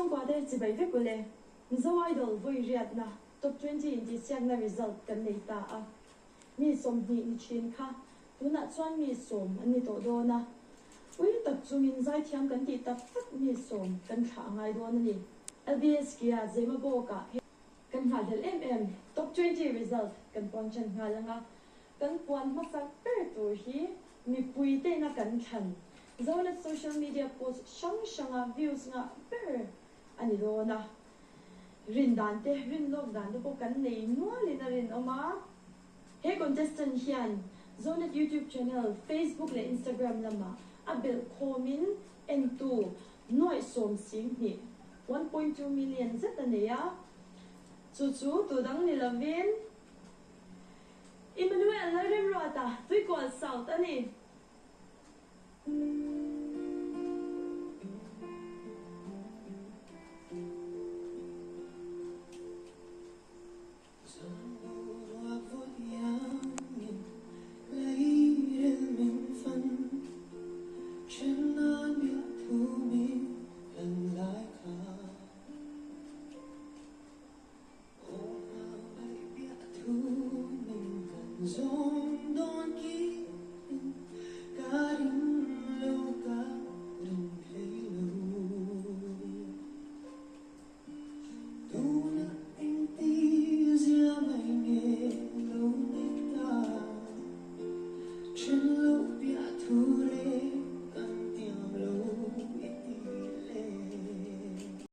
chung qua đây chỉ bảy viết của lệ dấu idol vui riết na top 20 in this year na result kan nei ta a mi som ni ni chin kha tu na chuan mi som ani to do na ui tak chumin zai thiam kan ti tak tak mi som kan tha ngai do na ni LBS kia zema bo ka kan ha del top 20 result kan pon chan nga langa kan puan ma sak per tu hi mi pui te na kan than zona social media post shanga views nga per ani do na rin dan te rin log dan te ko kan nei nuali na rin oma he contestant hian zona YouTube channel Facebook le Instagram lama abel komin n2 noi som sing ni 1.2 million zetaneya chu tu dang ni lavin Emmanuel la rem rota tui ko south ani Don't